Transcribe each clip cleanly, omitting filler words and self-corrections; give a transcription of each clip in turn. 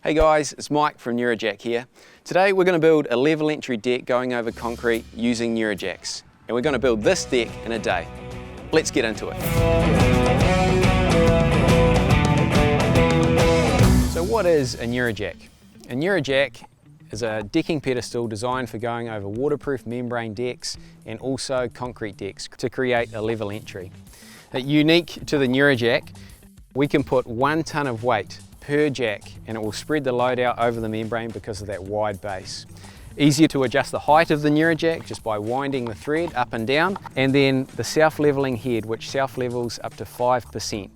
Hey guys, it's Mike from Nurajack here. Today we're going to build a level entry deck going over concrete using Nurajacks. And we're going to build this deck in a day. Let's get into it. So what is a Nurajack? A Nurajack is a decking pedestal designed for going over waterproof membrane decks and also concrete decks to create a level entry. Unique to the Nurajack, we can put 1 ton of weight per jack and it will spread the load out over the membrane because of that wide base. Easier to adjust the height of the Nurajack just by winding the thread up and down, and then the self-leveling head which self-levels up to 5%.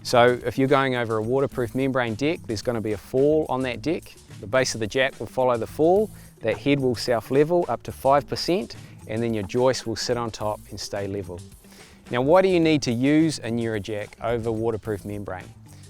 So if you're going over a waterproof membrane deck, there's going to be a fall on that deck. The base of the jack will follow the fall, that head will self-level up to 5%, and then your joist will sit on top and stay level. Now why do you need to use a Nurajack over waterproof membrane?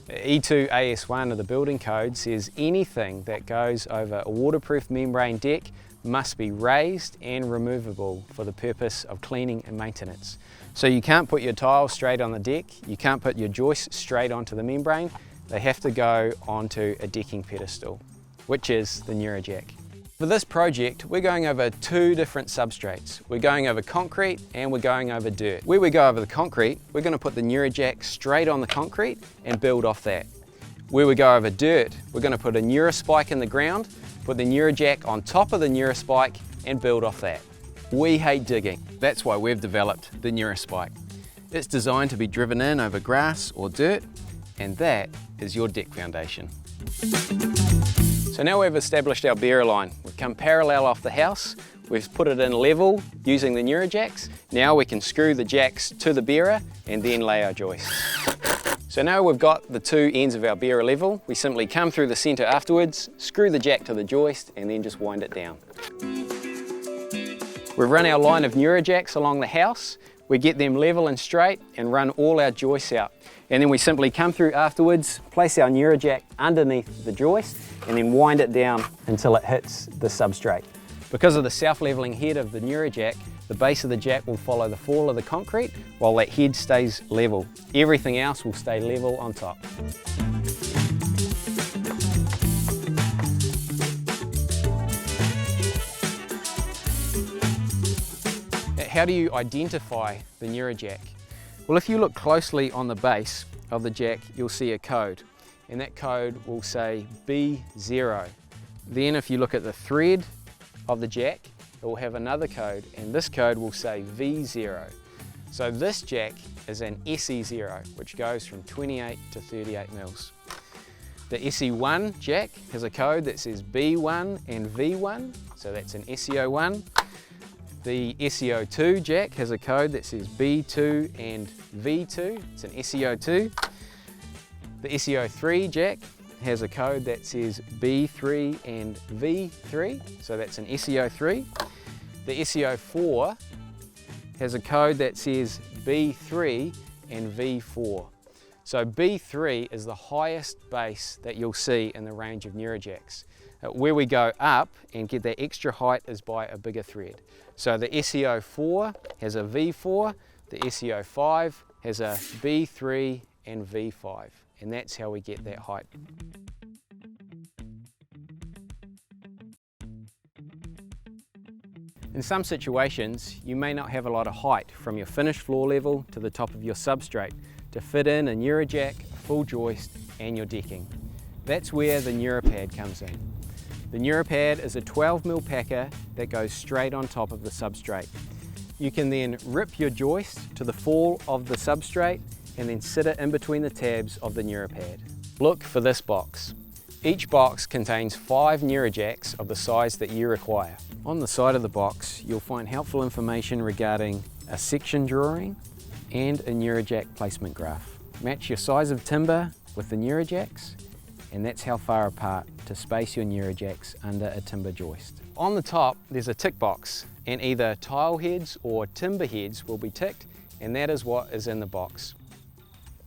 E2 AS1 of the building code says anything that goes over a waterproof membrane deck must be raised and removable for the purpose of cleaning and maintenance. So you can't put your tiles straight on the deck, you can't put your joists straight onto the membrane, they have to go onto a decking pedestal, which is the Nurajack. For this project, we're going over 2 different substrates. We're going over concrete and we're going over dirt. Where we go over the concrete, we're going to put the Nurajack straight on the concrete and build off that. Where we go over dirt, we're going to put a Nuraspike in the ground, put the Nurajack on top of the Nuraspike and build off that. We hate digging. That's why we've developed the Nuraspike. It's designed to be driven in over grass or dirt, and that is your deck foundation. So now we've established our bearer line. We've come parallel off the house, we've put it in level using the Nurajacks. Now we can screw the jacks to the bearer and then lay our joists. So now we've got the 2 ends of our bearer level, we simply come through the centre afterwards, screw the jack to the joist and then just wind it down. We've run our line of Nurajacks along the house, we get them level and straight and run all our joists out. And then we simply come through afterwards, place our Nurajack underneath the joist and then wind it down until it hits the substrate. Because of the self-leveling head of the Nurajack, the base of the jack will follow the fall of the concrete while that head stays level. Everything else will stay level on top. How do you identify the Nurajack? Well, if you look closely on the base of the jack, you'll see a code, and that code will say B0. Then if you look at the thread of the jack, it will have another code, and this code will say V0. So this jack is an SE0, which goes from 28 to 38 mils. The SE1 jack has a code that says B1 and V1, so that's an SEO1. The SEO2 jack has a code that says B2 and V2, it's an SEO2. The SEO3 jack has a code that says B3 and V3, so that's an SEO3. The SEO4 has a code that says B3 and V4. So B3 is the highest base that you'll see in the range of Nurajacks. Where we go up and get that extra height is by a bigger thread. So the SEO4 has a V4, the SEO5 has a B3 and V5, and that's how we get that height. In some situations, you may not have a lot of height from your finished floor level to the top of your substrate to fit in a Nurajack, a full joist and your decking. That's where the Nurapad comes in. The Nurapad is a 12mm packer that goes straight on top of the substrate. You can then rip your joist to the fall of the substrate and then sit it in between the tabs of the Nurapad. Look for this box. Each box contains 5 Nurajacks of the size that you require. On the side of the box, you'll find helpful information regarding a section drawing and a Nurajack placement graph. Match your size of timber with the Nurajacks, and that's how far apart to space your Nurajacks under a timber joist. On the top there's a tick box, and either tile heads or timber heads will be ticked, and that is what is in the box.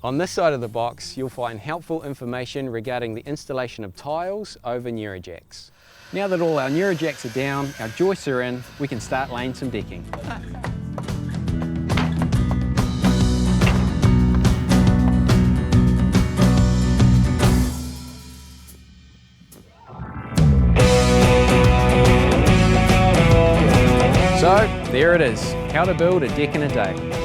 On this side of the box you'll find helpful information regarding the installation of tiles over Nurajacks. Now that all our Nurajacks are down, our joists are in, we can start laying some decking. There it is, how to build a deck in a day.